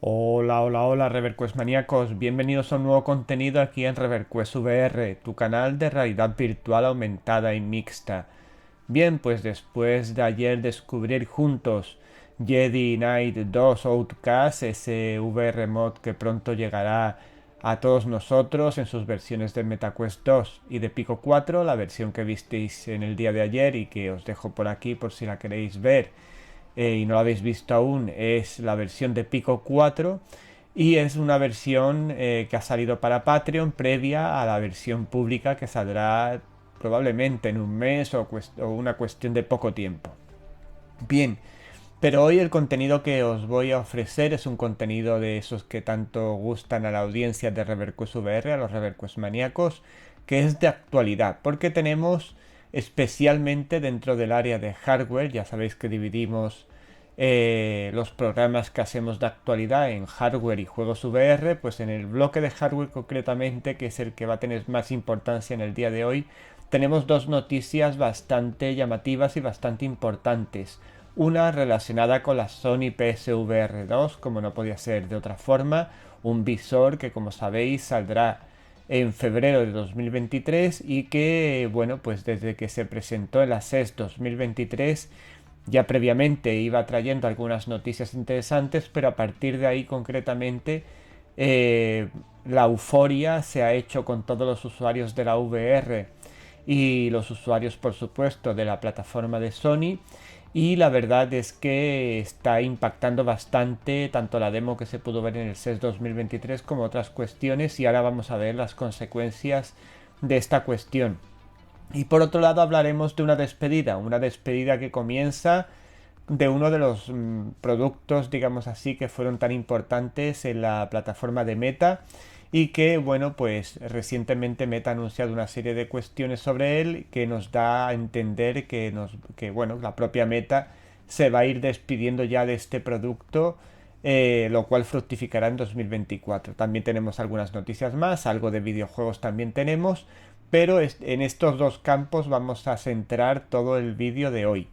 Hola, hola, hola, ReverQuest maníacos. Bienvenidos a un nuevo contenido aquí en ReverQuest VR, tu canal de realidad virtual aumentada y mixta. Bien, pues después de ayer descubrir juntos Jedi Knight 2 Outcast, ese VR mod que pronto llegará a todos nosotros en sus versiones de MetaQuest 2 y de Pico 4, la versión que visteis en el día de ayer y que os dejo por aquí por si la queréis ver y no la habéis visto aún, es la versión de Pico 4 y es una versión que ha salido para Patreon previa a la versión pública que saldrá probablemente en un mes o una cuestión de poco tiempo. Bien, pero hoy el contenido que os voy a ofrecer es un contenido de esos que tanto gustan a la audiencia de ReverQuest VR, a los ReverQuest maníacos, que es de actualidad, porque tenemos especialmente dentro del área de hardware, ya sabéis que dividimos los programas que hacemos de actualidad en hardware y juegos VR, pues en el bloque de hardware concretamente, que es el que va a tener más importancia en el día de hoy, tenemos dos noticias bastante llamativas y bastante importantes. Una relacionada con la Sony PSVR 2, como no podía ser de otra forma, un visor que como sabéis saldrá en febrero de 2023 y que, bueno, pues desde que se presentó en la CES 2023 ya previamente iba trayendo algunas noticias interesantes, pero a partir de ahí concretamente eh, la euforia se ha hecho con todos los usuarios de la VR y los usuarios por supuesto de la plataforma de Sony, y la verdad es que está impactando bastante tanto la demo que se pudo ver en el CES 2023 como otras cuestiones, y ahora vamos a ver las consecuencias de esta cuestión. Y por otro lado hablaremos de una despedida que comienza de uno de los productos, digamos así, que fueron tan importantes en la plataforma de Meta y que, bueno, pues recientemente Meta ha anunciado una serie de cuestiones sobre él que nos da a entender que bueno, la propia Meta se va a ir despidiendo ya de este producto, lo cual fructificará en 2024. También tenemos algunas noticias más, algo de videojuegos también tenemos, pero en estos dos campos vamos a centrar todo el vídeo de hoy.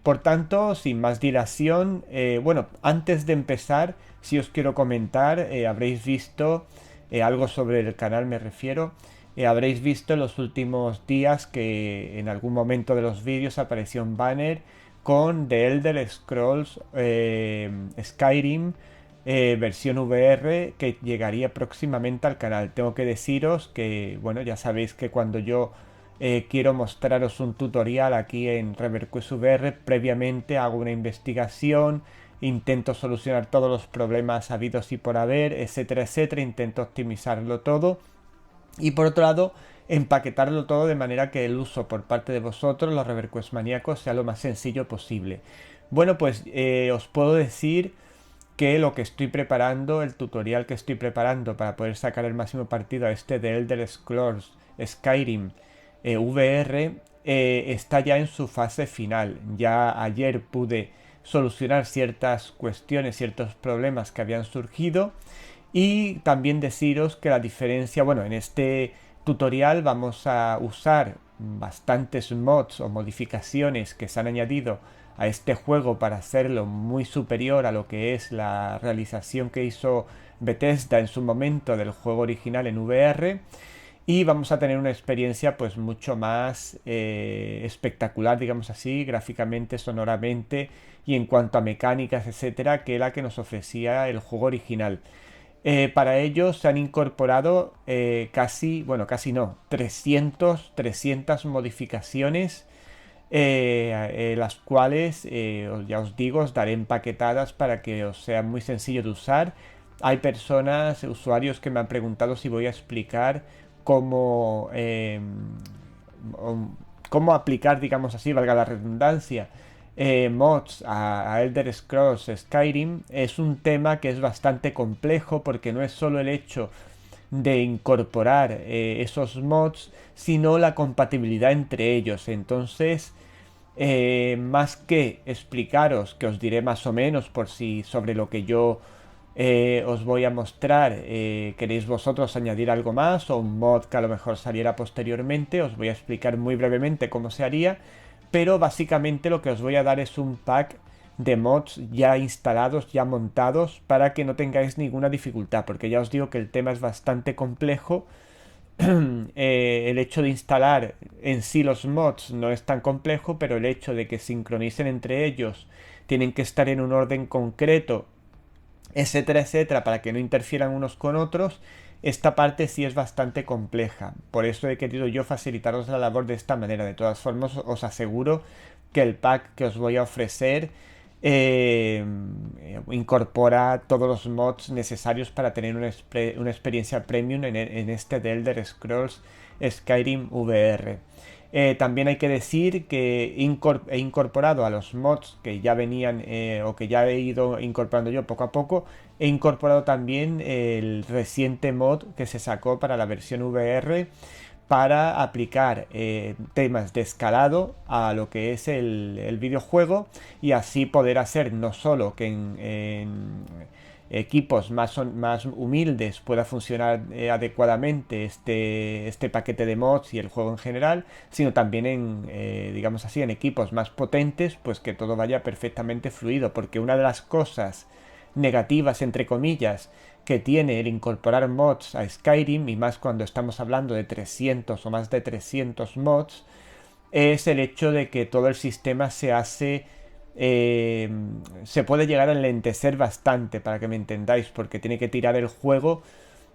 Por tanto, sin más dilación, bueno, antes de empezar, si os quiero comentar, habréis visto algo sobre el canal, me refiero. Habréis visto en los últimos días que en algún momento de los vídeos apareció un banner con The Elder Scrolls Skyrim versión VR que llegaría próximamente al canal. Tengo que deciros que, bueno, ya sabéis que cuando yo quiero mostraros un tutorial aquí en ReverQuest VR, previamente hago una investigación, intento solucionar todos los problemas habidos y por haber, etcétera, etcétera, intento optimizarlo todo y por otro lado empaquetarlo todo de manera que el uso por parte de vosotros, los ReverQuest maníacos, sea lo más sencillo posible. Bueno, pues os puedo decir que lo que estoy preparando, el tutorial que estoy preparando para poder sacar el máximo partido a este de Elder Scrolls Skyrim VR, está ya en su fase final. Ya ayer pude solucionar ciertas cuestiones, ciertos problemas que habían surgido, y también deciros que la diferencia, bueno, en este tutorial vamos a usar bastantes mods o modificaciones que se han añadido a este juego para hacerlo muy superior a lo que es la realización que hizo Bethesda en su momento del juego original en VR, y vamos a tener una experiencia pues mucho más espectacular, digamos así, gráficamente, sonoramente y en cuanto a mecánicas, etcétera, que la que nos ofrecía el juego original. Para ello se han incorporado casi, bueno, casi no, 300 modificaciones, las cuales, ya os digo, os daré empaquetadas para que os sea muy sencillo de usar. Hay personas, usuarios que me han preguntado si voy a explicar cómo, cómo aplicar, digamos así, valga la redundancia, mods a Elder Scrolls Skyrim. Es un tema que es bastante complejo porque no es solo el hecho de incorporar esos mods, sino la compatibilidad entre ellos. Entonces, más que explicaros, que os diré más o menos por si sobre lo que yo os voy a mostrar, queréis vosotros añadir algo más o un mod que a lo mejor saliera posteriormente, os voy a explicar muy brevemente cómo se haría, pero básicamente lo que os voy a dar es un pack de mods ya instalados, ya montados, para que no tengáis ninguna dificultad, porque ya os digo que el tema es bastante complejo. El hecho de instalar en sí los mods no es tan complejo, pero el hecho de que sincronicen entre ellos, tienen que estar en un orden concreto, etcétera, etcétera, para que no interfieran unos con otros. Esta parte sí es bastante compleja, por eso he querido yo facilitaros la labor de esta manera. De todas formas, os aseguro que el pack que os voy a ofrecer incorpora todos los mods necesarios para tener una experiencia premium en este de Elder Scrolls Skyrim VR. También hay que decir que he incorporado a los mods que ya venían o que ya he ido incorporando yo poco a poco. He incorporado también el reciente mod que se sacó para la versión VR para aplicar temas de escalado a lo que es el videojuego, y así poder hacer no solo que en equipos más humildes pueda funcionar adecuadamente este paquete de mods y el juego en general, sino también digamos así, en equipos más potentes, pues que todo vaya perfectamente fluido, porque una de las cosas negativas, entre comillas, que tiene el incorporar mods a Skyrim, y más cuando estamos hablando de 300 o más de 300 mods, es el hecho de que todo el sistema se puede llegar a enlentecer bastante, para que me entendáis, porque tiene que tirar el juego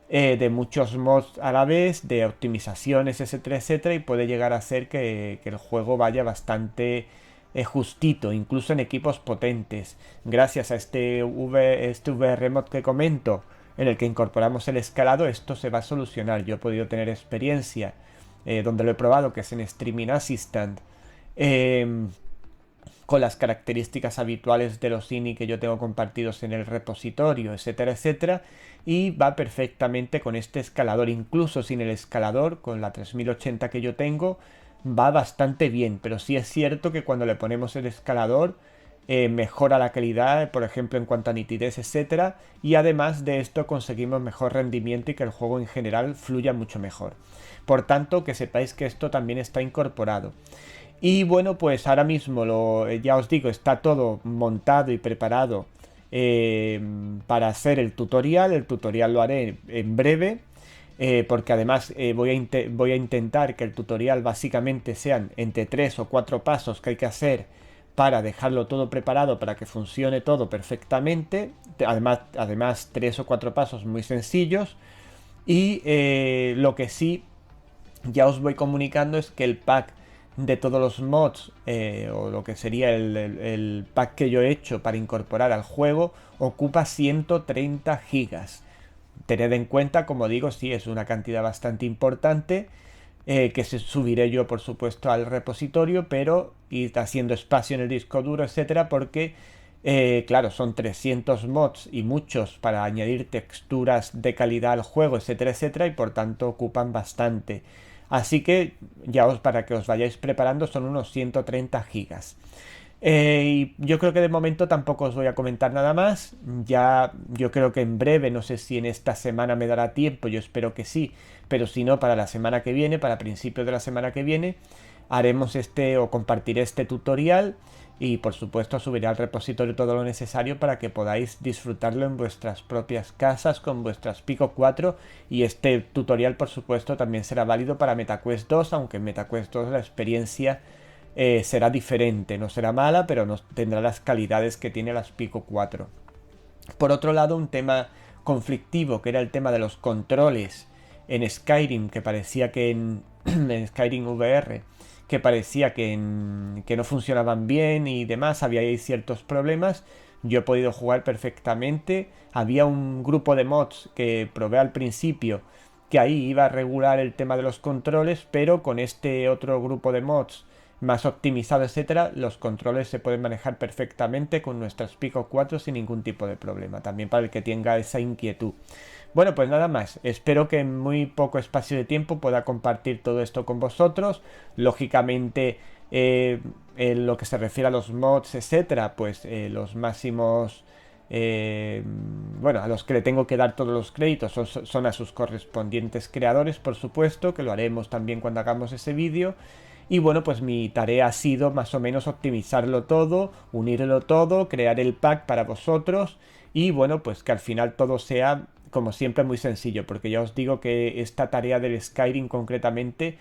de muchos mods a la vez, de optimizaciones, etcétera, etcétera, y puede llegar a hacer que el juego vaya bastante justito, incluso en equipos potentes. Gracias a este VR mod que comento, en el que incorporamos el escalado, esto se va a solucionar. Yo he podido tener experiencia donde lo he probado, que es en Streaming Assistant, eh, con las características habituales de los INI que yo tengo compartidos en el repositorio, etcétera, etcétera, y va perfectamente con este escalador. Incluso sin el escalador, con la 3080 que yo tengo, va bastante bien, pero sí es cierto que cuando le ponemos el escalador mejora la calidad, por ejemplo en cuanto a nitidez, etcétera, y además de esto conseguimos mejor rendimiento y que el juego en general fluya mucho mejor. Por tanto, que sepáis que esto también está incorporado. Y bueno, pues ahora mismo ya os digo, está todo montado y preparado eh, para hacer el tutorial. El tutorial lo haré en breve, porque además voy a intentar que el tutorial básicamente sean entre 3 o 4 pasos que hay que hacer para dejarlo todo preparado para que funcione todo perfectamente. Además 3 o 4 pasos muy sencillos. Y lo que sí ya os voy comunicando es que el pack de todos los mods, o lo que sería el pack que yo he hecho para incorporar al juego, ocupa 130 gigas. Tened en cuenta, como digo, sí es una cantidad bastante importante, que se subiré yo por supuesto al repositorio, pero ir haciendo espacio en el disco duro, etcétera, porque claro, son 300 mods y muchos para añadir texturas de calidad al juego, etcétera, etcétera, y por tanto ocupan bastante. Así que para que os vayáis preparando, son unos 130 gigas. Y yo creo que de momento tampoco os voy a comentar nada más. Ya yo creo que en breve, no sé si en esta semana me dará tiempo, yo espero que sí, pero si no, para la semana que viene, para principios de la semana que viene, haremos o compartiré este tutorial, y por supuesto subiré al repositorio todo lo necesario para que podáis disfrutarlo en vuestras propias casas con vuestras Pico 4, y este tutorial por supuesto también será válido para MetaQuest 2, aunque en MetaQuest 2 la experiencia será diferente, no será mala, pero no tendrá las calidades que tiene las Pico 4. Por otro lado, un tema conflictivo, que era el tema de los controles en Skyrim, que parecía que en Skyrim VR, que parecía que no funcionaban bien y demás, había ahí ciertos problemas. Yo he podido jugar perfectamente. Había un grupo de mods que probé al principio, que ahí iba a regular el tema de los controles, pero con este otro grupo de mods más optimizado, etcétera, los controles se pueden manejar perfectamente con nuestras Pico 4 sin ningún tipo de problema, también para el que tenga esa inquietud. Bueno, pues nada más, espero que en muy poco espacio de tiempo pueda compartir todo esto con vosotros. Lógicamente, en lo que se refiere a los mods, etcétera, pues los máximos, bueno, a los que le tengo que dar todos los créditos son a sus correspondientes creadores, por supuesto, que lo haremos también cuando hagamos ese vídeo. Y bueno, pues mi tarea ha sido más o menos optimizarlo todo, unirlo todo, crear el pack para vosotros y bueno, pues que al final todo sea como siempre muy sencillo, porque ya os digo que esta tarea del Skyrim concretamente,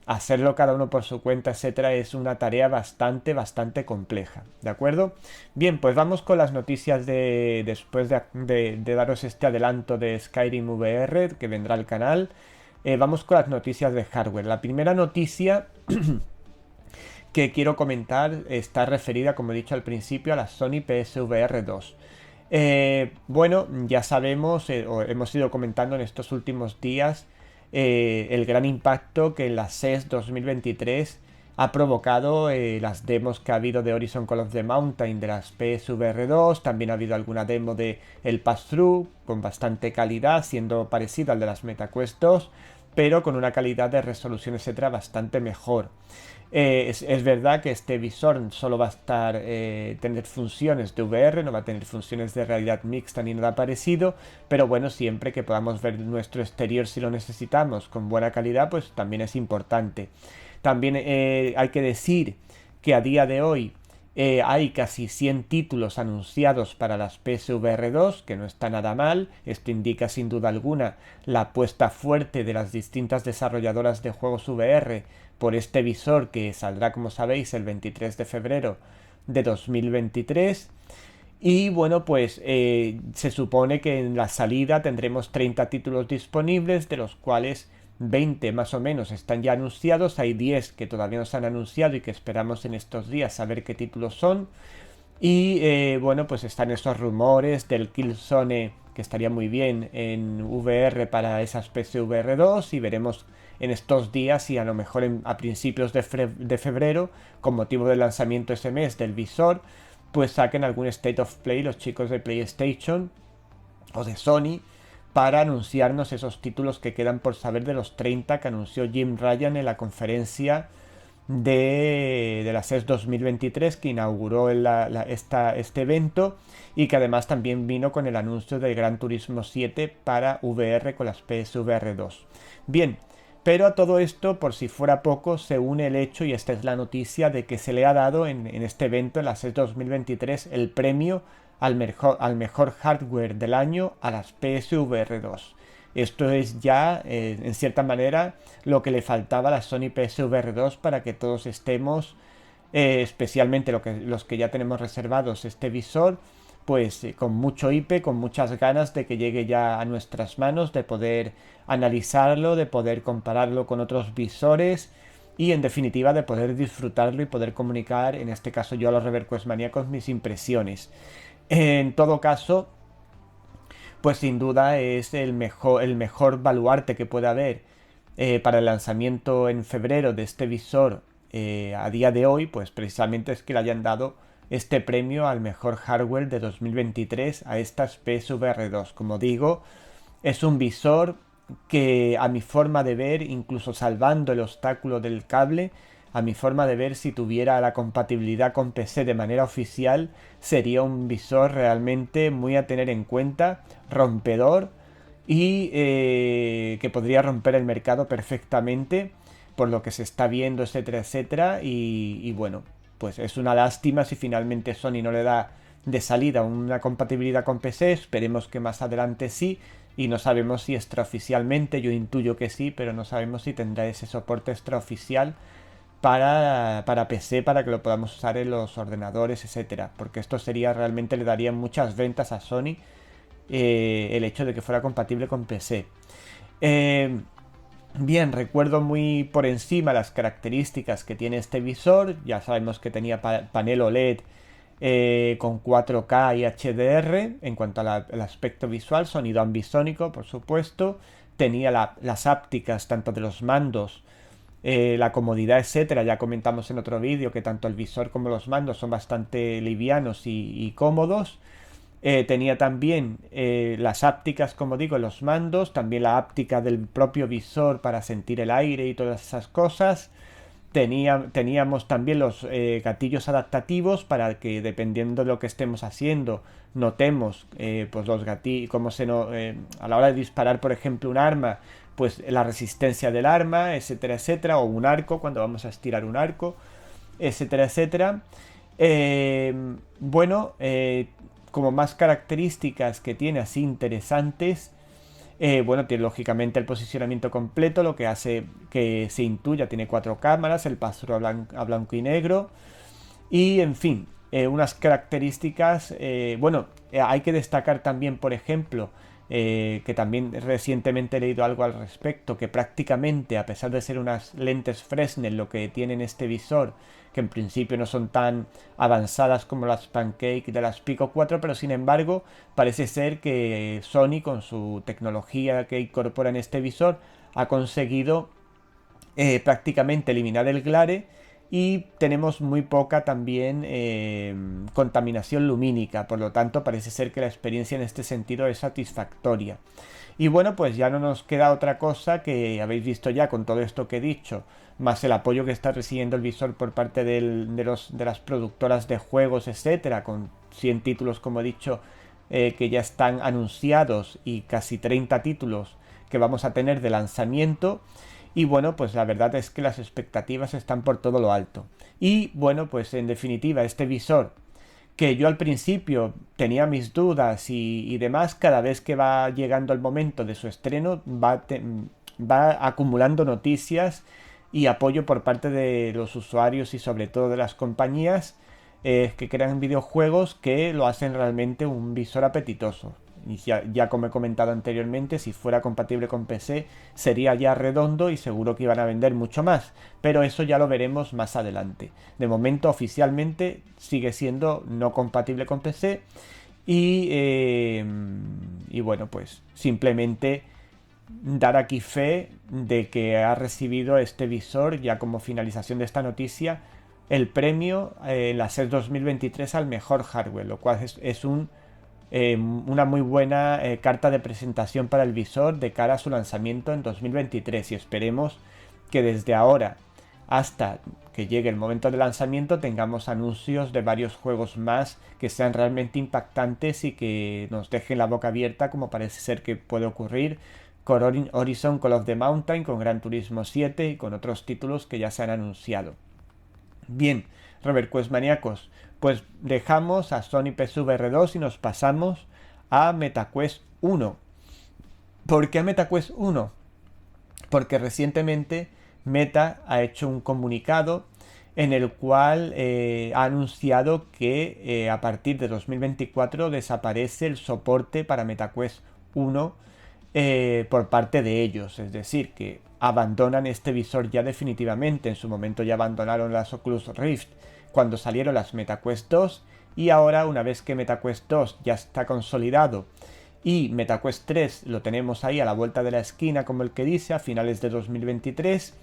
hacerlo cada uno por su cuenta, etcétera, es una tarea bastante compleja, ¿de acuerdo? Bien, pues vamos con las noticias de después de daros este adelanto de Skyrim VR que vendrá al canal. Vamos con las noticias de hardware. La primera noticia que quiero comentar está referida, como he dicho al principio, a la Sony PSVR 2. Bueno, ya sabemos, o hemos ido comentando en estos últimos días, el gran impacto que la CES 2023 ha provocado las demos que ha habido de Horizon Call of the Mountain de las PSVR 2. También ha habido alguna demo de el Pass-Through con bastante calidad, siendo parecido al de las MetaQuest 2, pero con una calidad de resolución, etcétera, bastante mejor. Es verdad que este visor solo va a estar tener funciones de VR, no va a tener funciones de realidad mixta ni nada parecido, pero bueno, siempre que podamos ver nuestro exterior si lo necesitamos con buena calidad, pues también es importante. También hay que decir que a día de hoy hay casi 100 títulos anunciados para las PSVR 2, que no está nada mal. Esto indica sin duda alguna la apuesta fuerte de las distintas desarrolladoras de juegos VR por este visor que saldrá, como sabéis, el 23 de febrero de 2023. Y bueno, pues se supone que en la salida tendremos 30 títulos disponibles, de los cuales 20 más o menos están ya anunciados. Hay 10 que todavía no se han anunciado y que esperamos en estos días saber qué títulos son. Y bueno, pues están esos rumores del Killzone, que estaría muy bien en VR para esa especie VR 2, y veremos en estos días y a lo mejor a principios de febrero, con motivo del lanzamiento ese mes del visor, pues saquen algún State of Play los chicos de PlayStation o de Sony para anunciarnos esos títulos que quedan por saber de los 30 que anunció Jim Ryan en la conferencia de la CES 2023 que inauguró este evento, y que además también vino con el anuncio del Gran Turismo 7 para VR con las PSVR 2. Bien, pero a todo esto, por si fuera poco, se une el hecho, y esta es la noticia, de que se le ha dado en este evento, en la CES 2023, el premio al mejor hardware del año a las PSVR 2. Esto es ya, en cierta manera, lo que le faltaba a la Sony PSVR 2 para que todos estemos, especialmente los que ya tenemos reservados este visor, pues con mucho hipe, con muchas ganas de que llegue ya a nuestras manos, de poder analizarlo, de poder compararlo con otros visores y en definitiva de poder disfrutarlo y poder comunicar, en este caso yo a los ReverQuest maníacos, mis impresiones. En todo caso, pues sin duda es el mejor baluarte que puede haber para el lanzamiento en febrero de este visor a día de hoy, pues precisamente es que le hayan dado este premio al mejor hardware de 2023 a estas PSVR 2. Como digo, es un visor que a mi forma de ver, incluso salvando el obstáculo del cable, a mi forma de ver, si tuviera la compatibilidad con PC de manera oficial, sería un visor realmente muy a tener en cuenta, rompedor, y que podría romper el mercado perfectamente por lo que se está viendo, etcétera, etcétera. Y bueno, pues es una lástima si finalmente Sony no le da de salida una compatibilidad con PC. Esperemos que más adelante sí, y no sabemos si extraoficialmente, yo intuyo que sí, pero no sabemos si tendrá ese soporte extraoficial para PC, para que lo podamos usar en los ordenadores, etcétera, porque esto sería realmente, le daría muchas ventas a Sony el hecho de que fuera compatible con PC. Eh, Bien, recuerdo muy por encima las características que tiene este visor. Ya sabemos que tenía panel OLED con 4K y HDR en cuanto al aspecto visual, sonido ambisónico, por supuesto. Tenía las ápticas tanto de los mandos, la comodidad, etcétera. Ya comentamos en otro vídeo que tanto el visor como los mandos son bastante livianos y cómodos. Tenía también las ápticas, como digo, en los mandos, también la áptica del propio visor para sentir el aire y todas esas cosas. Teníamos también los gatillos adaptativos para que, dependiendo de lo que estemos haciendo, notemos pues los gatillos, a la hora de disparar, por ejemplo, un arma, pues la resistencia del arma, etcétera, etcétera, o un arco cuando vamos a estirar un arco, etcétera, etcétera. Eh, bueno, como más características que tiene así interesantes, bueno, tiene lógicamente el posicionamiento completo, lo que hace que se intuya, tiene 4 cámaras, el paso a blanco y negro, y en fin, unas características, bueno, hay que destacar también, por ejemplo, que también recientemente he leído algo al respecto, que prácticamente, a pesar de ser unas lentes Fresnel, lo que tienen este visor, que en principio no son tan avanzadas como las Pancake de las Pico 4, pero sin embargo parece ser que Sony, con su tecnología que incorpora en este visor, ha conseguido prácticamente eliminar el glare, y tenemos muy poca también contaminación lumínica, por lo tanto parece ser que la experiencia en este sentido es satisfactoria. Y bueno, pues ya no nos queda otra cosa que habéis visto ya con todo esto que he dicho, más el apoyo que está recibiendo el visor por parte de las productoras de juegos, etcétera, con 100 títulos, como he dicho, que ya están anunciados, y casi 30 títulos que vamos a tener de lanzamiento. Y bueno, pues la verdad es que las expectativas están por todo lo alto. Y bueno, pues en definitiva, este visor, que yo al principio tenía mis dudas y demás, cada vez que va llegando el momento de su estreno, va acumulando noticias y apoyo por parte de los usuarios y sobre todo de las compañías que crean videojuegos, que lo hacen realmente un visor apetitoso. Y ya como he comentado anteriormente, si fuera compatible con PC sería ya redondo y seguro que iban a vender mucho más, pero eso ya lo veremos más adelante. De momento oficialmente sigue siendo no compatible con PC, y bueno, pues simplemente dar aquí fe de que ha recibido este visor, ya como finalización de esta noticia, el premio en la SES 2023 al mejor hardware, lo cual es una muy buena carta de presentación para el visor de cara a su lanzamiento en 2023, y esperemos que desde ahora hasta que llegue el momento de lanzamiento tengamos anuncios de varios juegos más que sean realmente impactantes y que nos dejen la boca abierta, como parece ser que puede ocurrir con Horizon Call of the Mountain, con Gran Turismo 7 y con otros títulos que ya se han anunciado. Bien, RoberQuest maníacos, pues dejamos a Sony PSVR 2 y nos pasamos a MetaQuest 1. ¿Por qué a MetaQuest 1? Porque recientemente Meta ha hecho un comunicado en el cual ha anunciado que a partir de 2024 desaparece el soporte para MetaQuest 1 por parte de ellos, es decir, que abandonan este visor ya definitivamente. En su momento ya abandonaron las Oculus Rift cuando salieron las MetaQuest 2, y ahora, una vez que MetaQuest 2 ya está consolidado y MetaQuest 3 lo tenemos ahí a la vuelta de la esquina, como el que dice, a finales de 2023,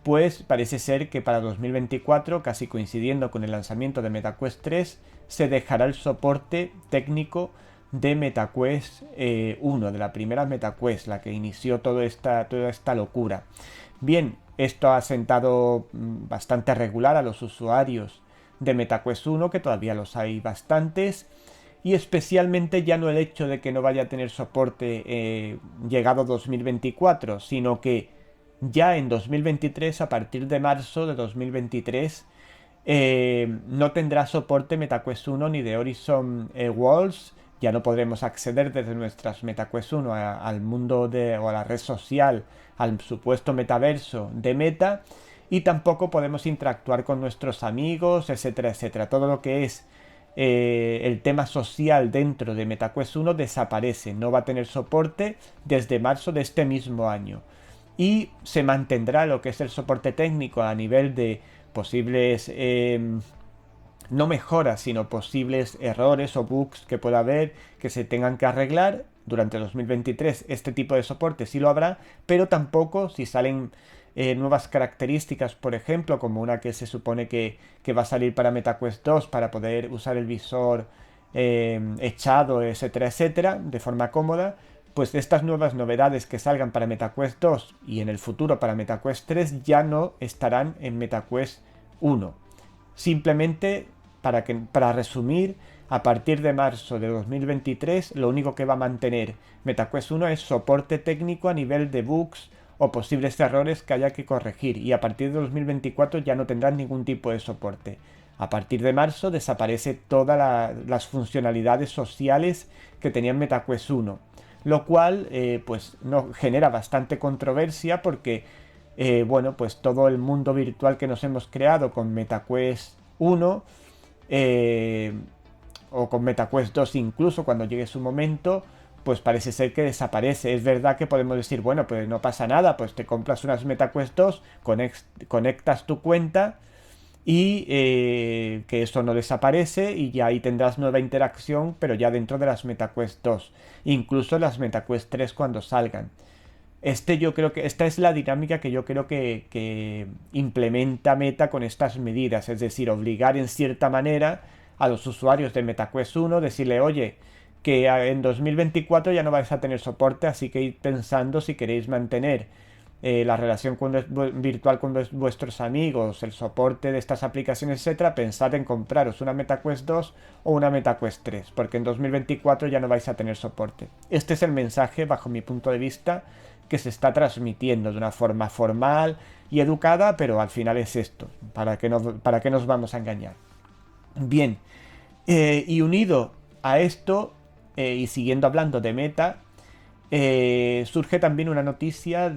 pues parece ser que para 2024, casi coincidiendo con el lanzamiento de MetaQuest 3, se dejará el soporte técnico de MetaQuest 1, de la primera MetaQuest, la que inició toda esta locura. Bien, esto ha sentado bastante regular a los usuarios de MetaQuest 1, que todavía los hay bastantes, y especialmente ya no el hecho de que no vaya a tener soporte llegado 2024, sino que ya en 2023, a partir de marzo de 2023, no tendrá soporte MetaQuest 1 ni de Horizon Worlds. Ya no podremos acceder desde nuestras MetaQuest 1 al mundo o a la red social, al supuesto metaverso de Meta, y tampoco podemos interactuar con nuestros amigos, etcétera, etcétera. Todo lo que es el tema social dentro de MetaQuest 1 desaparece, no va a tener soporte desde marzo de este mismo año. Y se mantendrá lo que es el soporte técnico a nivel de posibles no mejoras, sino posibles errores o bugs que pueda haber, que se tengan que arreglar. Durante 2023 este tipo de soporte sí lo habrá, pero tampoco si salen nuevas características, por ejemplo, como una que se supone que va a salir para MetaQuest 2 para poder usar el visor echado, etcétera, etcétera, de forma cómoda. Pues estas nuevas novedades que salgan para MetaQuest 2 y en el futuro para MetaQuest 3 ya no estarán en MetaQuest 1. Simplemente, para resumir, a partir de marzo de 2023 lo único que va a mantener MetaQuest 1 es soporte técnico a nivel de bugs o posibles errores que haya que corregir, y a partir de 2024 ya no tendrán ningún tipo de soporte. A partir de marzo desaparece todas las funcionalidades sociales que tenía en MetaQuest 1, lo cual pues no genera bastante controversia porque bueno, pues todo el mundo virtual que nos hemos creado con MetaQuest 1 eh, o con MetaQuest 2 incluso cuando llegue su momento, pues parece ser que desaparece. Es verdad que podemos decir, bueno, pues no pasa nada, pues te compras unas MetaQuest 2, conectas tu cuenta y que eso no desaparece y ya ahí tendrás nueva interacción, pero ya dentro de las MetaQuest 2, incluso las MetaQuest 3 cuando salgan. Yo creo que esta es la dinámica que yo creo que implementa Meta con estas medidas, es decir, obligar en cierta manera a los usuarios de MetaQuest 1, decirle, oye, que en 2024 ya no vais a tener soporte, así que id pensando si queréis mantener la relación virtual con vuestros amigos, el soporte de estas aplicaciones, etcétera, pensad en compraros una MetaQuest 2 o una MetaQuest 3, porque en 2024 ya no vais a tener soporte. Este es el mensaje, bajo mi punto de vista, que se está transmitiendo de una forma formal y educada, pero al final es esto, para que nos vamos a engañar. Bien, y unido a esto, y siguiendo hablando de Meta, surge también una noticia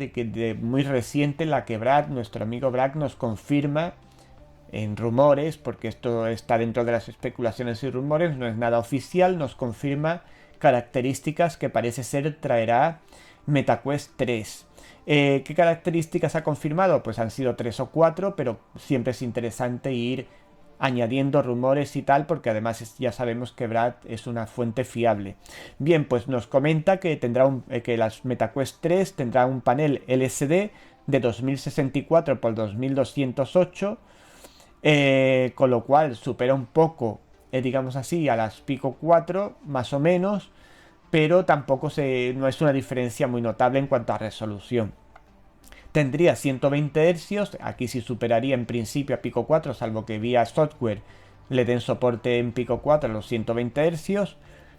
muy reciente en la que nuestro amigo Brad, nos confirma en rumores, porque esto está dentro de las especulaciones y rumores, no es nada oficial, nos confirma características que parece ser traerá MetaQuest 3. ¿Qué características ha confirmado? Pues han sido 3 o 4, pero siempre es interesante ir añadiendo rumores y tal, porque además ya sabemos que Brad es una fuente fiable. Bien, pues nos comenta que que las MetaQuest 3 tendrá un panel LCD de 2064 por 2208, con lo cual supera un poco, digamos así, a las Pico 4, más o menos, pero tampoco no es una diferencia muy notable en cuanto a resolución. Tendría 120 Hz, aquí sí superaría en principio a Pico 4, salvo que vía software le den soporte en Pico 4 a los 120 Hz,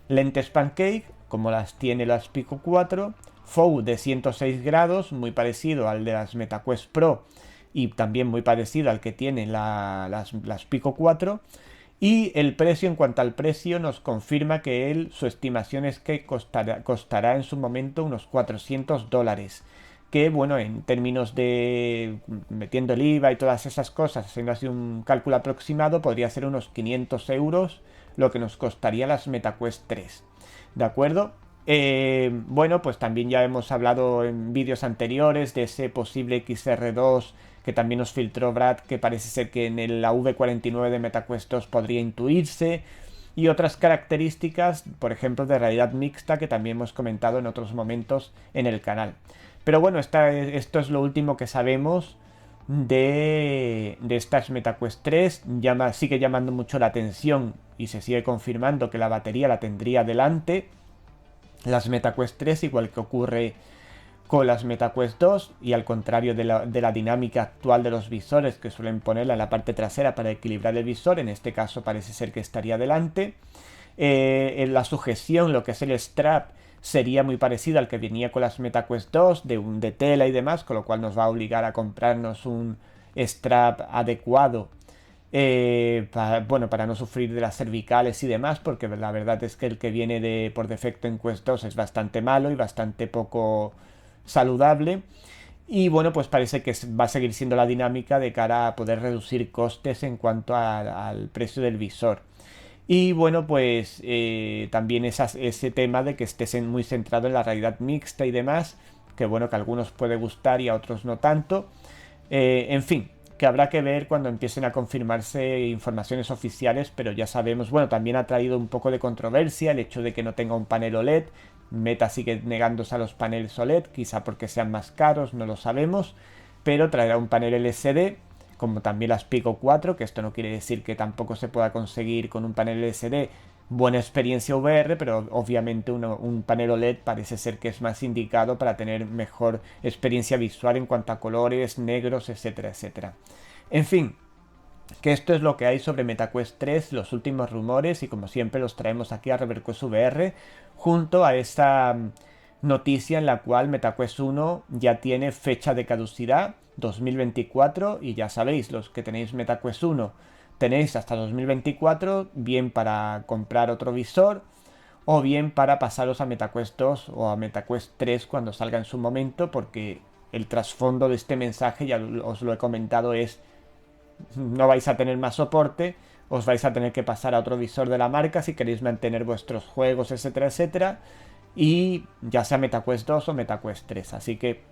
lentes pancake, como las tiene las Pico 4, FOV de 106 grados, muy parecido al de las MetaQuest Pro y también muy parecido al que tienen las Pico 4, y el precio, en cuanto al precio, nos confirma que su estimación es que costará en su momento unos $400, que bueno, en términos de metiendo el IVA y todas esas cosas, haciendo así un cálculo aproximado, podría ser unos 500 euros lo que nos costaría las MetaQuest 3. ¿De acuerdo? Bueno, pues también ya hemos hablado en vídeos anteriores de ese posible XR2 que también nos filtró Brad, que parece ser que en la V49 de MetaQuest 2 podría intuirse, y otras características, por ejemplo, de realidad mixta, que también hemos comentado en otros momentos en el canal. Pero bueno, esto es lo último que sabemos de estas MetaQuest 3. Sigue llamando mucho la atención y se sigue confirmando que la batería la tendría delante las MetaQuest 3, igual que ocurre con las MetaQuest 2, y al contrario de la dinámica actual de los visores, que suelen ponerla en la parte trasera para equilibrar el visor, en este caso parece ser que estaría delante. En la sujeción, lo que es el strap, sería muy parecido al que venía con las MetaQuest 2, de tela y demás, con lo cual nos va a obligar a comprarnos un strap adecuado, para no sufrir de las cervicales y demás, porque la verdad es que el que viene por defecto en Quest 2 es bastante malo y bastante poco saludable. Y bueno, pues parece que va a seguir siendo la dinámica de cara a poder reducir costes en cuanto al precio del visor. Y bueno, pues también ese tema de que estés muy centrado en la realidad mixta y demás, que bueno, que a algunos puede gustar y a otros no tanto. En fin, que habrá que ver cuando empiecen a confirmarse informaciones oficiales, pero ya sabemos, bueno, también ha traído un poco de controversia el hecho de que no tenga un panel OLED. Meta sigue negándose a los paneles OLED, quizá porque sean más caros, no lo sabemos, pero traerá un panel LCD, como también las Pico 4, que esto no quiere decir que tampoco se pueda conseguir con un panel LCD buena experiencia VR, pero obviamente un panel OLED parece ser que es más indicado para tener mejor experiencia visual en cuanto a colores, negros, etcétera, etcétera. En fin, que esto es lo que hay sobre MetaQuest 3, los últimos rumores, y como siempre los traemos aquí a ReverQuest VR, junto a esta noticia en la cual MetaQuest 1 ya tiene fecha de caducidad 2024 y ya sabéis, los que tenéis MetaQuest 1 tenéis hasta 2024 bien para comprar otro visor o bien para pasaros a MetaQuest 2 o a MetaQuest 3 cuando salga en su momento, porque el trasfondo de este mensaje, ya os lo he comentado, es no vais a tener más soporte, os vais a tener que pasar a otro visor de la marca si queréis mantener vuestros juegos, etcétera, etcétera, y ya sea MetaQuest 2 o MetaQuest 3. Así que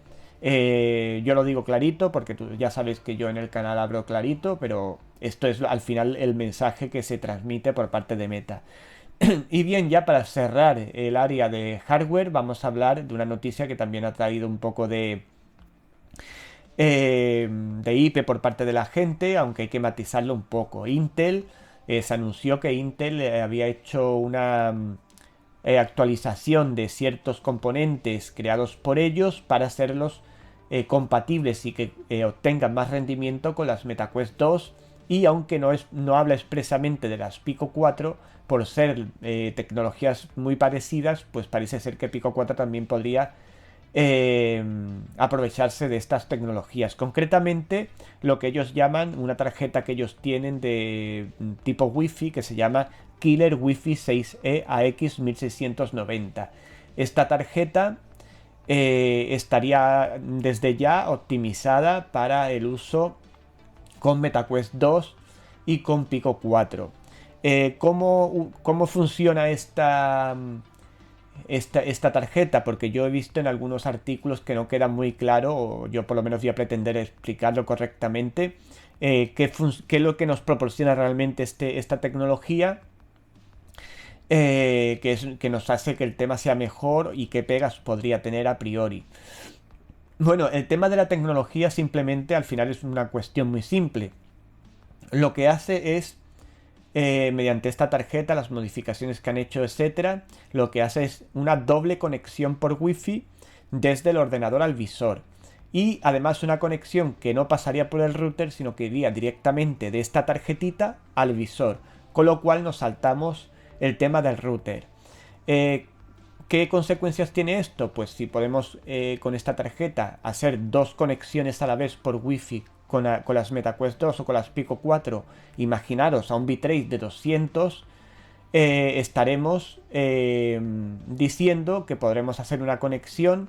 yo lo digo clarito porque ya sabéis que yo en el canal hablo clarito, pero esto es al final el mensaje que se transmite por parte de Meta. Y bien, ya para cerrar el área de hardware, vamos a hablar de una noticia que también ha traído un poco de IP por parte de la gente, aunque hay que matizarlo un poco. Intel se anunció que Intel había hecho una actualización de ciertos componentes creados por ellos para hacerlos compatibles y que obtengan más rendimiento con las MetaQuest 2, y aunque no habla expresamente de las Pico 4, por ser tecnologías muy parecidas, pues parece ser que Pico 4 también podría aprovecharse de estas tecnologías. Concretamente, lo que ellos llaman una tarjeta que ellos tienen de tipo Wi-Fi que se llama Killer Wi-Fi 6E AX 1690. Esta tarjeta estaría desde ya optimizada para el uso con MetaQuest 2 y con Pico 4. ¿Cómo funciona esta tarjeta? Porque yo he visto en algunos artículos que no queda muy claro, o yo por lo menos voy a pretender explicarlo correctamente, qué es lo que nos proporciona realmente esta tecnología, que nos hace que el tema sea mejor y qué pegas podría tener a priori. Bueno, el tema de la tecnología simplemente al final es una cuestión muy simple. Lo que hace es mediante esta tarjeta, las modificaciones que han hecho, etcétera, lo que hace es una doble conexión por Wi-Fi desde el ordenador al visor. Y además una conexión que no pasaría por el router, sino que iría directamente de esta tarjetita al visor. Con lo cual nos saltamos el tema del router. ¿Qué consecuencias tiene esto? Pues si podemos con esta tarjeta hacer dos conexiones a la vez por Wi-Fi con las MetaQuest 2 o con las Pico 4, imaginaros a un bitrate de 200, estaremos diciendo que podremos hacer una conexión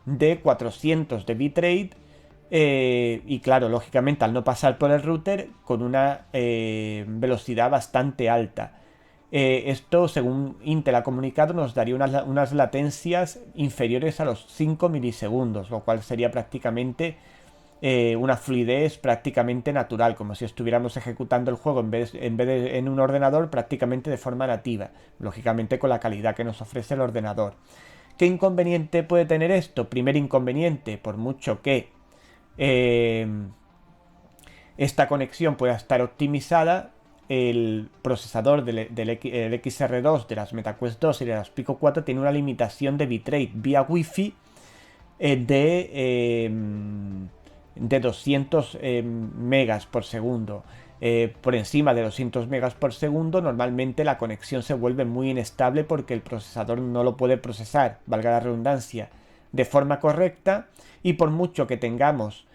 de 400 de bitrate, y claro, lógicamente al no pasar por el router con una velocidad bastante alta. Esto, según Intel ha comunicado, nos daría unas latencias inferiores a los 5 milisegundos, lo cual sería prácticamente una fluidez prácticamente natural, como si estuviéramos ejecutando el juego en vez de en un ordenador prácticamente de forma nativa, lógicamente con la calidad que nos ofrece el ordenador. ¿Qué inconveniente puede tener esto? Primer inconveniente, por mucho que eh, esta conexión pueda estar optimizada, el procesador el XR2 de las MetaQuest 2 y de las Pico 4 tiene una limitación de bitrate vía Wi-Fi de 200 megas por segundo. Por encima de 200 megas por segundo normalmente la conexión se vuelve muy inestable porque el procesador no lo puede procesar, valga la redundancia, de forma correcta, y por mucho que tengamos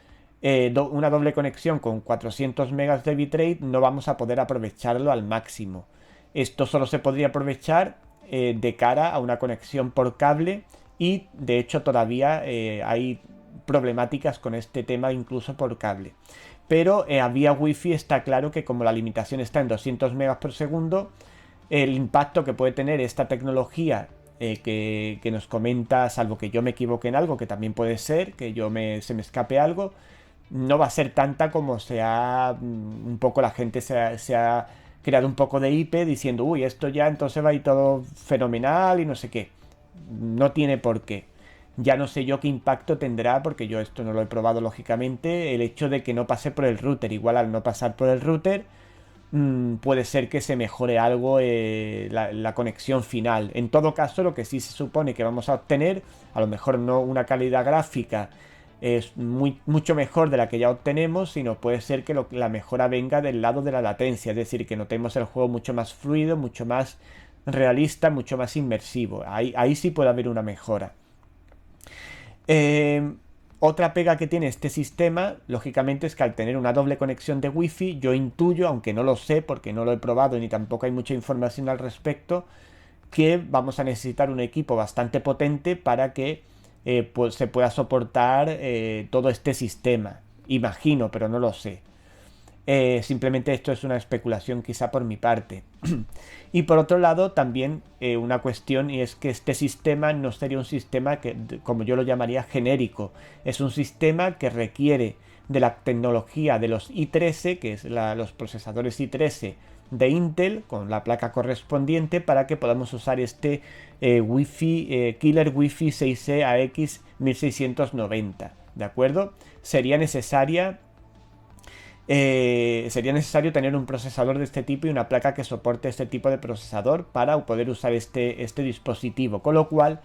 una doble conexión con 400 megas de bitrate no vamos a poder aprovecharlo al máximo. Esto solo se podría aprovechar de cara a una conexión por cable, y de hecho todavía hay problemáticas con este tema incluso por cable. Pero a vía Wi-Fi está claro que como la limitación está en 200 megas por segundo, el impacto que puede tener esta tecnología que nos comenta, salvo que yo me equivoque en algo, que también puede ser, que se me escape algo, no va a ser tanta como un poco la gente se ha creado un poco de IP diciendo, uy, esto ya entonces va a ir todo fenomenal y no sé qué. No tiene por qué. Ya no sé yo qué impacto tendrá, porque yo esto no lo he probado lógicamente, el hecho de que no pase por el router. Igual al no pasar por el router, puede ser que se mejore algo la conexión final. En todo caso, lo que sí se supone que vamos a obtener, a lo mejor no una calidad gráfica es mucho mejor de la que ya obtenemos, sino puede ser que la mejora venga del lado de la latencia, es decir, que notemos el juego mucho más fluido, mucho más realista, mucho más inmersivo. Ahí sí puede haber una mejora. Eh, Otra pega que tiene este sistema, lógicamente, es que al tener una doble conexión de Wi-Fi, yo intuyo, aunque no lo sé porque no lo he probado ni tampoco hay mucha información al respecto, que vamos a necesitar un equipo bastante potente para que pues, se pueda soportar todo este sistema. Imagino, pero no lo sé. Simplemente esto es una especulación quizá por mi parte. Y por otro lado, también una cuestión, y es que este sistema no sería un sistema que, como yo lo llamaría, genérico. Es un sistema que requiere de la tecnología de los i13, que es los procesadores i13 de Intel, con la placa correspondiente, para que podamos usar este Killer Wi-Fi 6E AX 1690. ¿De acuerdo? Sería necesario tener un procesador de este tipo y una placa que soporte este tipo de procesador para poder usar este dispositivo. Con lo cual,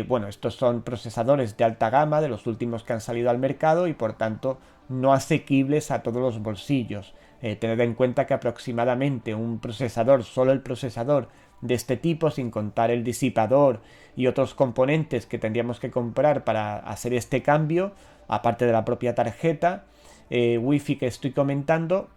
bueno, estos son procesadores de alta gama, de los últimos que han salido al mercado y por tanto no asequibles a todos los bolsillos. Tened en cuenta que aproximadamente un procesador, solo el procesador de este tipo, sin contar el disipador y otros componentes que tendríamos que comprar para hacer este cambio, aparte de la propia tarjeta, Wi-Fi que estoy comentando,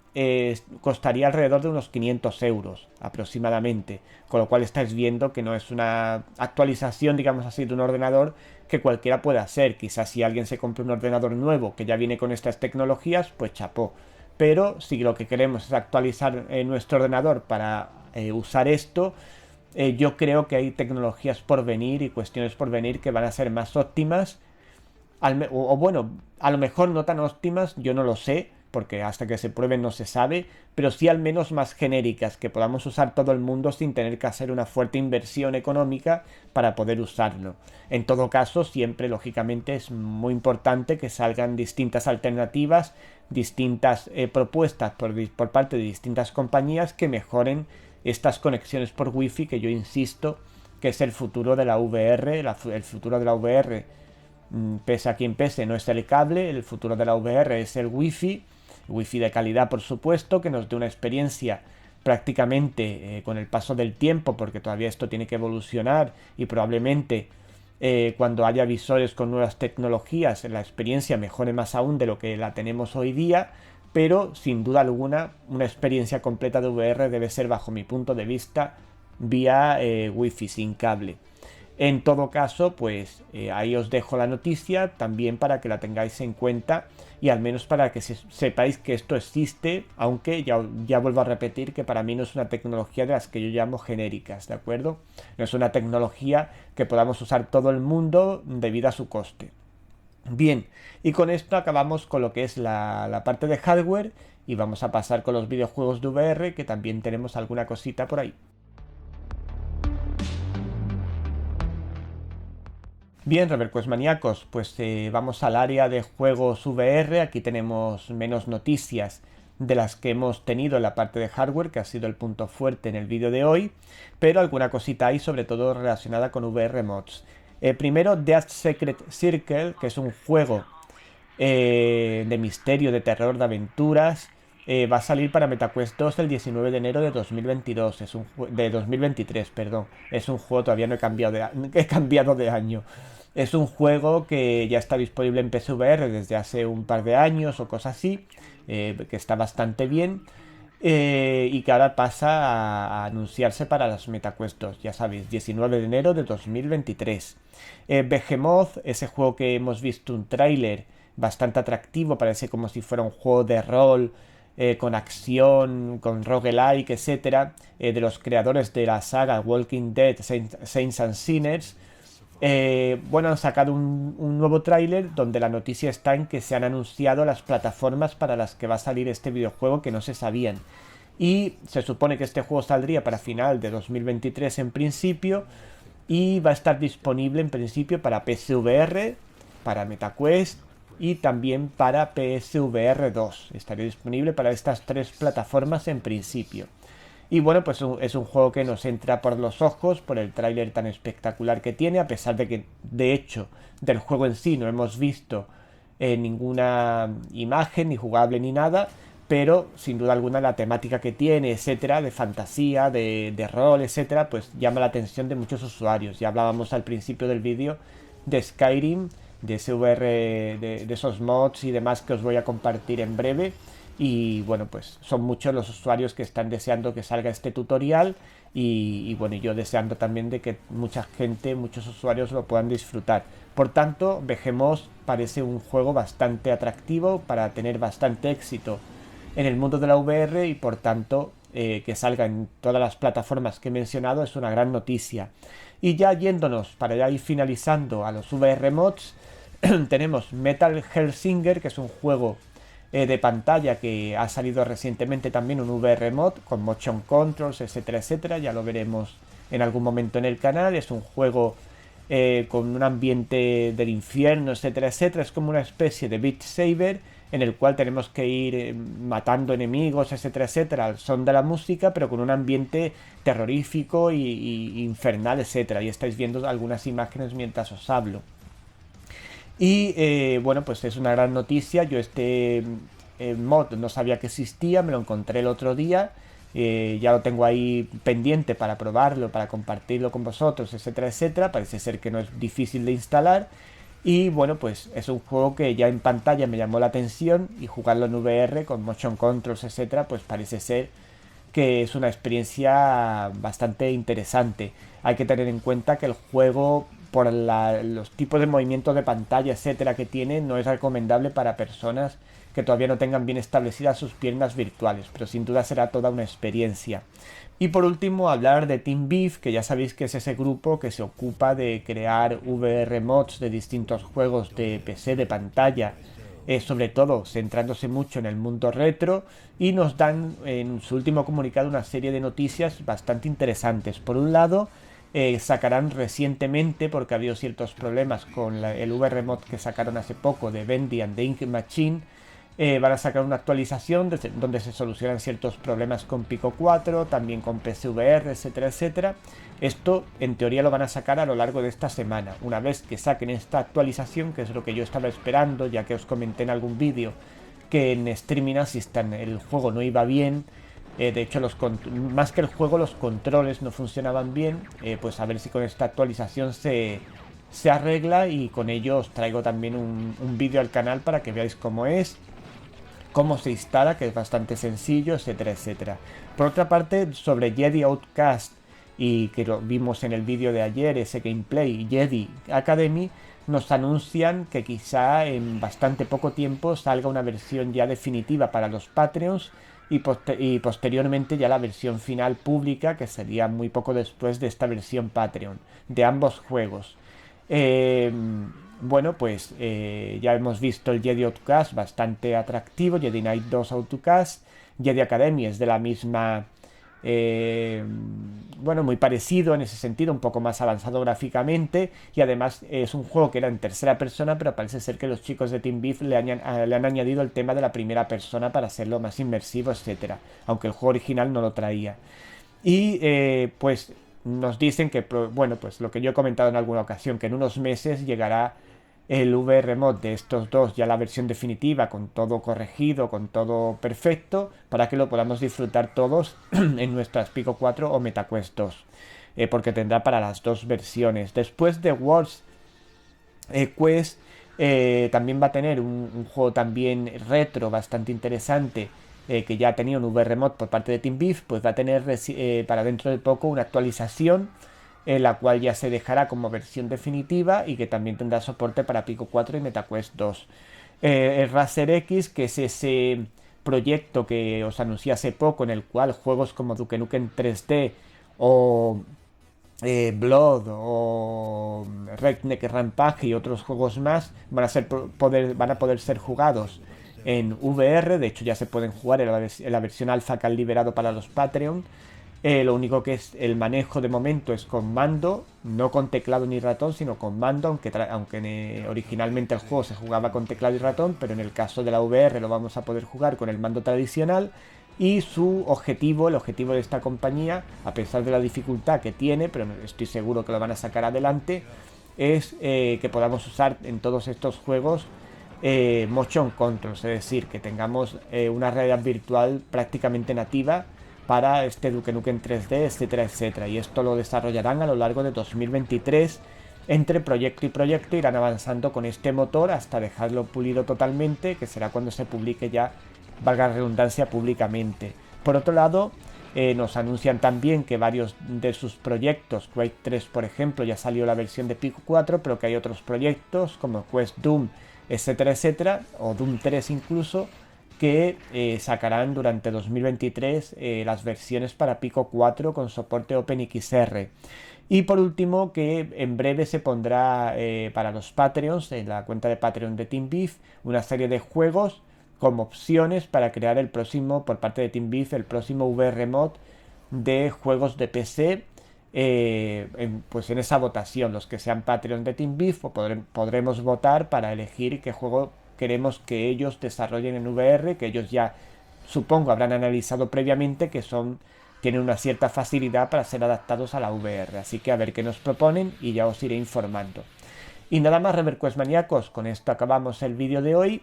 costaría alrededor de unos 500 euros aproximadamente, con lo cual estáis viendo que no es una actualización, digamos así, de un ordenador que cualquiera pueda hacer. Quizás si alguien se compra un ordenador nuevo que ya viene con estas tecnologías, pues chapó. Pero si lo que queremos es actualizar nuestro ordenador para usar esto, yo creo que hay tecnologías por venir y cuestiones por venir que van a ser más óptimas o bueno, a lo mejor no tan óptimas, yo no lo sé, porque hasta que se prueben no se sabe, pero sí al menos más genéricas, que podamos usar todo el mundo sin tener que hacer una fuerte inversión económica para poder usarlo. En todo caso, siempre, lógicamente, es muy importante que salgan distintas alternativas, distintas propuestas por parte de distintas compañías que mejoren estas conexiones por Wi-Fi, que yo insisto que es el futuro de la VR, el futuro de la VR pese a quien pese, no es el cable, el futuro de la VR es el Wi-Fi, Wi-Fi de calidad por supuesto, que nos dé una experiencia prácticamente con el paso del tiempo, porque todavía esto tiene que evolucionar y probablemente cuando haya visores con nuevas tecnologías la experiencia mejore más aún de lo que la tenemos hoy día, pero sin duda alguna una experiencia completa de VR debe ser bajo mi punto de vista vía Wi-Fi sin cable. En todo caso, pues ahí os dejo la noticia también para que la tengáis en cuenta y al menos para que sepáis que esto existe, aunque ya vuelvo a repetir que para mí no es una tecnología de las que yo llamo genéricas, ¿de acuerdo? No es una tecnología que podamos usar todo el mundo debido a su coste. Bien, y con esto acabamos con lo que es la parte de hardware y vamos a pasar con los videojuegos de VR, que también tenemos alguna cosita por ahí. Bien, Reverquest maníacos, pues vamos al área de juegos VR. Aquí tenemos menos noticias de las que hemos tenido en la parte de hardware, que ha sido el punto fuerte en el vídeo de hoy, pero alguna cosita hay, sobre todo relacionada con VR mods. Primero, Death Secret Circle, que es un juego de misterio, de terror, de aventuras. Va a salir para MetaQuest 2 el 19 de enero de 2022, de 2023, perdón. Es un juego, todavía no he cambiado he cambiado de año. Es un juego que ya está disponible en PSVR desde hace un par de años o cosas así, que está bastante bien. Y que ahora pasa a anunciarse para las MetaQuest 2, ya sabéis, 19 de enero de 2023. Behemoth, ese juego que hemos visto un tráiler bastante atractivo, parece como si fuera un juego de rol con acción, con roguelike, etcétera, de los creadores de la saga Walking Dead, Saints and Sinners. Bueno, han sacado un nuevo tráiler donde la noticia está en que se han anunciado las plataformas para las que va a salir este videojuego que no se sabían. Y se supone que este juego saldría para final de 2023 en principio y va a estar disponible en principio para PSVR, para MetaQuest y también para PSVR 2. Estaría disponible para estas tres plataformas en principio. Y bueno, pues es un juego que nos entra por los ojos por el tráiler tan espectacular que tiene, a pesar de que, de hecho, del juego en sí no hemos visto ninguna imagen, ni jugable, ni nada, pero sin duda alguna la temática que tiene, etcétera, de fantasía, de rol, etcétera, pues llama la atención de muchos usuarios. Ya hablábamos al principio del vídeo de Skyrim, de ese VR, de esos mods y demás que os voy a compartir en breve. Y bueno, pues son muchos los usuarios que están deseando que salga este tutorial y bueno, yo deseando también de que mucha gente, muchos usuarios lo puedan disfrutar. Por tanto, Behemoth parece un juego bastante atractivo para tener bastante éxito en el mundo de la VR y por tanto que salga en todas las plataformas que he mencionado es una gran noticia. Y ya yéndonos para ya ir finalizando a los VR mods, tenemos Metal Hellsinger, que es un juego de pantalla que ha salido recientemente también un VR mod con motion controls, etcétera, etcétera. Ya lo veremos en algún momento en el canal. Es un juego con un ambiente del infierno, etcétera, etcétera. Es como una especie de Beat Saber en el cual tenemos que ir matando enemigos, etcétera, etcétera, al son de la música, pero con un ambiente terrorífico y infernal, etcétera. Y estáis viendo algunas imágenes mientras os hablo. Y bueno, pues es una gran noticia. Yo este mod no sabía que existía, me lo encontré el otro día. Ya lo tengo ahí pendiente para probarlo, para compartirlo con vosotros, etcétera, etcétera. Parece ser que no es difícil de instalar. Y bueno, pues es un juego que ya en pantalla me llamó la atención y jugarlo en VR con motion controls, etcétera, pues parece ser que es una experiencia bastante interesante. Hay que tener en cuenta que el juego, por los tipos de movimientos de pantalla, etcétera, que tiene, no es recomendable para personas que todavía no tengan bien establecidas sus piernas virtuales, pero sin duda será toda una experiencia. Y por último, hablar de Team Beef, que ya sabéis que es ese grupo que se ocupa de crear VR mods de distintos juegos de PC, de pantalla, sobre todo centrándose mucho en el mundo retro, y nos dan en su último comunicado una serie de noticias bastante interesantes. Por un lado, sacarán recientemente, porque ha habido ciertos problemas con el VR mod que sacaron hace poco de Bendy and the Ink Machine, van a sacar una actualización donde se solucionan ciertos problemas con Pico 4, también con PSVR, etcétera, etcétera. Esto en teoría lo van a sacar a lo largo de esta semana. Una vez que saquen esta actualización, que es lo que yo estaba esperando, ya que os comenté en algún vídeo que en Streaming Assistant el juego no iba bien. De hecho, más que el juego, los controles no funcionaban bien. Pues a ver si con esta actualización se arregla, y con ello os traigo también un vídeo al canal para que veáis cómo es, cómo se instala, que es bastante sencillo, etcétera, etcétera. Por otra parte, sobre Jedi Outcast, y que lo vimos en el vídeo de ayer, ese gameplay Jedi Academy, nos anuncian que quizá en bastante poco tiempo salga una versión ya definitiva para los Patreons y posteriormente ya la versión final pública, que sería muy poco después de esta versión Patreon de ambos juegos. Eh, bueno, pues ya hemos visto el Jedi Outcast, bastante atractivo, Jedi Knight 2 Outcast, Jedi Academy es de la misma, bueno, muy parecido en ese sentido, un poco más avanzado gráficamente, y además es un juego que era en tercera persona, pero parece ser que los chicos de Team Beef le han añadido el tema de la primera persona para hacerlo más inmersivo, etcétera, aunque el juego original no lo traía. Y pues nos dicen que, bueno, pues lo que yo he comentado en alguna ocasión, que en unos meses llegará el VR mod de estos dos, ya la versión definitiva, con todo corregido, con todo perfecto, para que lo podamos disfrutar todos en nuestras Pico 4 o MetaQuest 2, porque tendrá para las dos versiones. Después de Worlds Quest, también va a tener un juego también retro bastante interesante, que ya ha tenido un VR mod por parte de Team Beef, pues va a tener para dentro de poco una actualización en la cual ya se dejará como versión definitiva y que también tendrá soporte para Pico 4 y MetaQuest 2. El Razer X, que es ese proyecto que os anuncié hace poco, en el cual juegos como Duke Nukem 3D o Blood o Redneck Rampage y otros juegos más van a poder ser jugados en VR. De hecho ya se pueden jugar en la versión alfa que han liberado para los Patreon. Lo único que es el manejo de momento es con mando, no con teclado ni ratón, sino con mando, aunque originalmente el juego se jugaba con teclado y ratón, pero en el caso de la VR lo vamos a poder jugar con el mando tradicional. Y su objetivo, el objetivo de esta compañía, a pesar de la dificultad que tiene, pero estoy seguro que lo van a sacar adelante, es que podamos usar en todos estos juegos motion controls, es decir, que tengamos una realidad virtual prácticamente nativa para este Duke Nukem 3D, etcétera, etcétera. Y esto lo desarrollarán a lo largo de 2023, entre proyecto y proyecto irán avanzando con este motor hasta dejarlo pulido totalmente, que será cuando se publique ya, valga la redundancia, públicamente. Por otro lado, nos anuncian también que varios de sus proyectos, Quake 3 por ejemplo, ya salió la versión de Pico 4, pero que hay otros proyectos como Quest Doom, etcétera, etcétera, o Doom 3 incluso, que sacarán durante 2023 las versiones para Pico 4 con soporte OpenXR. Y por último, que en breve se pondrá para los Patreons, en la cuenta de Patreon de TeamBeef, una serie de juegos como opciones para crear el próximo, por parte de TeamBeef, el próximo VR Mod de juegos de PC. Pues en esa votación, los que sean Patreon de TeamBeef, podremos votar para elegir qué juego queremos que ellos desarrollen en VR, que ellos ya supongo habrán analizado previamente que tienen una cierta facilidad para ser adaptados a la VR. Así que a ver qué nos proponen y ya os iré informando. Y nada más, Reverquest maníacos, con esto acabamos el vídeo de hoy.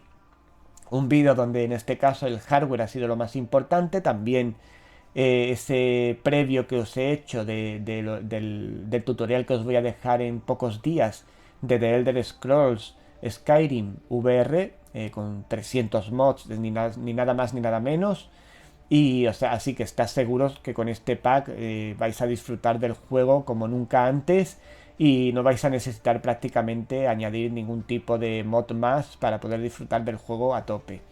Un vídeo donde en este caso el hardware ha sido lo más importante, también ese previo que os he hecho del tutorial que os voy a dejar en pocos días de The Elder Scrolls Skyrim VR, con 300 mods, ni nada más ni nada menos. Y o sea, así que estás seguros que con este pack vais a disfrutar del juego como nunca antes y no vais a necesitar prácticamente añadir ningún tipo de mod más para poder disfrutar del juego a tope.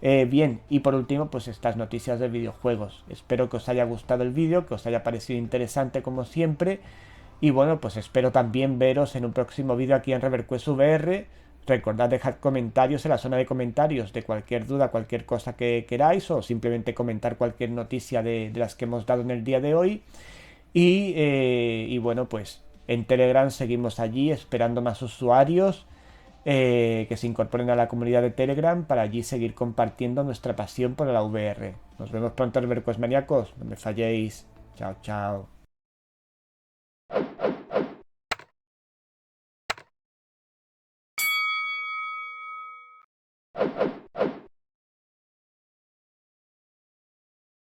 Bien, y por último, pues estas noticias de videojuegos. Espero que os haya gustado el vídeo, que os haya parecido interesante como siempre. Y bueno, pues espero también veros en un próximo vídeo aquí en ReverQuest VR. Recordad dejar comentarios en la zona de comentarios de cualquier duda, cualquier cosa que queráis o simplemente comentar cualquier noticia de las que hemos dado en el día de hoy. Y bueno, pues en Telegram seguimos allí esperando más usuarios que se incorporen a la comunidad de Telegram para allí seguir compartiendo nuestra pasión por la VR. Nos vemos pronto, ReverQuest maníacos. No me falléis. Chao, chao.